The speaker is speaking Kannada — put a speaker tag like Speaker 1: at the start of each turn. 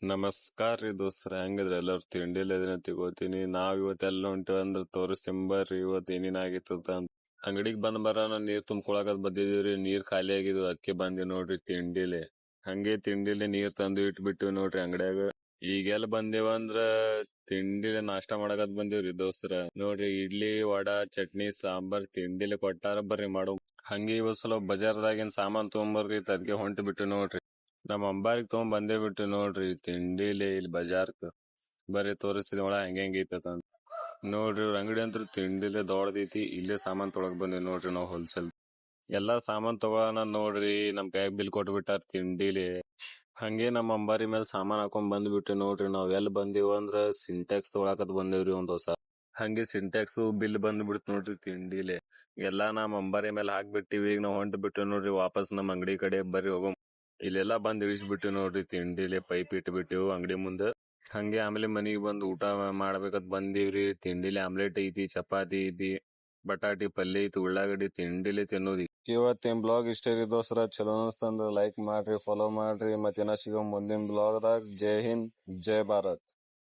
Speaker 1: ನಮಸ್ಕಾರ ರೀ ದೋಸ್ತರ, ಹೆಂಗಿದ್ರ ಎಲ್ಲಾರು? ತಿಂಡಿಲ್ಲ ಇದನ್ನ ತಗೋತೀನಿ. ನಾವ್ ಇವತ್ತೆಲ್ಲ ಹೊಂಟಿವಿ ಅಂದ್ರ ತೋರಿಸ್ತಿಂಬರ್ರಿ ಇವತ್ ಏನೇನ್ ಆಗಿತ್ತ ಅಂತ. ಅಂಗಡಿಗೆ ಬಂದ್ ಬರೋಣ ನೀರ್ ತುಂಬ್ಕೊಳಕತ್ ಬಂದಿದೀವ್ರಿ. ನೀರ್ ಖಾಲಿ ಆಗಿದ್ವು, ಅದಕ್ಕೆ ಬಂದಿ ನೋಡ್ರಿ ತಿಂಡಿಲೆ. ಹಂಗೆ ತಿಂಡಿಲೆ ನೀರ್ ತಂದು ಇಟ್ಬಿಟ್ಟಿವಿ ನೋಡ್ರಿ ಅಂಗಡ್ಯಾಗ. ಈಗೆಲ್ಲ ಬಂದೇವಂದ್ರ ತಿಂಡಿಲೆ ನಾಷ್ಟ ಮಾಡಕತ್ ಬಂದಿವ್ರಿ ದೋಸ್ತರ. ನೋಡ್ರಿ ಇಡ್ಲಿ, ವಡಾ, ಚಟ್ನಿ, ಸಾಂಬಾರ್ ತಿಂಡಿಲೆ ಕೊಟ್ಟಾರ, ಬರ್ರಿ ಮಾಡು. ಹಂಗೆ ಇವತ್ ಸಲ ಬಜಾರ್ದಾಗಿನ್ ಸಾಮಾನ್ ತಗೊಂಬರ್ರಿ ಅದಕ್ಕೆ ಹೊಂಟಿ ಬಿಟ್ಟು ನೋಡ್ರಿ. ನಮ್ಮ ಅಂಬಾರಿಗೆ ತಗೊಂಡ್ ಬಂದೇ ಬಿಟ್ಟು ನೋಡ್ರಿ ತಿಂಡಿಲಿ ಇಲ್ಲಿ ಬಜಾರ್ಕ್. ಬರೀ ತೋರಿಸ್ತೀನಿ ಒಳ ಹೆಂಗ್ ಐತಂತ. ನೋಡ್ರಿ ಇವ್ರ ಅಂಗಡಿ ಅಂತ ತಿಂಡಿಲೆ ದೊಡ್ಡದೈತಿ. ಇಲ್ಲೇ ಸಾಮಾನ್ ತೊಳಗ್ ಬಂದಿ ನೋಡ್ರಿ ನಾವು ಹೋಲ್ಸೇಲ್. ಎಲ್ಲಾ ಸಾಮಾನ್ ತಗೋಣ ನೋಡ್ರಿ, ನಮ್ ಕೈಯಾಗ ಬಿಲ್ ಕೊಟ್ಬಿಟ್ಟಾರ ತಿಂಡಿಲಿ. ಹಂಗೆ ನಮ್ಮ ಅಂಬಾರಿ ಮೇಲೆ ಸಾಮಾನ್ ಹಾಕೊಂಡ್ ಬಂದ್ಬಿಟ್ಟು ನೋಡ್ರಿ. ನಾವ್ ಎಲ್ ಬಂದಿವ ಅಂದ್ರ ಸಿಂಟ್ಯಾಕ್ಸ್ ತೊಗೊಳಕತ್ ಬಂದೇವ್ರಿ ಒಂದ್ ಹೊಸ. ಹಂಗೆ ಸಿಂಟ್ಯಾಕ್ಸ್ ಬಿಲ್ ಬಂದ್ಬಿಡ್ತ ನೋಡ್ರಿ ತಿಂಡಿಲೆ. ಎಲ್ಲಾ ನಮ್ಮ ಅಂಬಾರಿ ಮೇಲೆ ಹಾಕ್ಬಿಟ್ಟಿವಿ. ಈಗ ನಾವ್ ಹೊಂಟ್ ಬಿಟ್ಟು ನೋಡ್ರಿ ವಾಪಸ್ ನಮ್ ಅಂಗಡಿ ಕಡೆ ಬರ್ರಿ ಹೋಗಮ್. ಇಲ್ಲೆಲ್ಲಾ ಬಂದ್ ಇಳಿಸ್ಬಿಟ್ಟು ನೋಡ್ರಿ ತಿಂಡಿಲೆ ಪೈಪ್ ಇಟ್ಬಿಟ್ಟಿವು ಅಂಗಡಿ ಮುಂದ. ಹಂಗೆ ಆಮೇಲೆ ಮನಿಗ್ ಬಂದ್ ಊಟ ಮಾಡ್ಬೇಕಂತ ಬಂದೀವ್ರಿ. ತಿಂಡಿಲಿ ಆಮ್ಲೆಟ್ ಐತಿ, ಚಪಾತಿ ಐತಿ, ಬಟಾಟಿ ಪಲ್ಯ ಐತಿ, ಉಳ್ಳಾಗಡ್ಡಿ ತಿಂಡಿಲಿ ತಿನ್ನೋದಿ. ಇವತ್ತಿನ ಬ್ಲಾಗ್ ಇಷ್ಟ ರೀ ದೋಸ್ತರ. ಚಲೋ ಅನಿಸ್ತಂದ್ರ ಲೈಕ್ ಮಾಡ್ರಿ, ಫಾಲೋ ಮಾಡ್ರಿ. ಮತ್ತೆ ಸಿಗೋ ಮುಂದಿನ ಬ್ಲಾಗ್ದಾಗ. ಜೈ ಹಿಂದ್, ಜೈ ಭಾರತ್.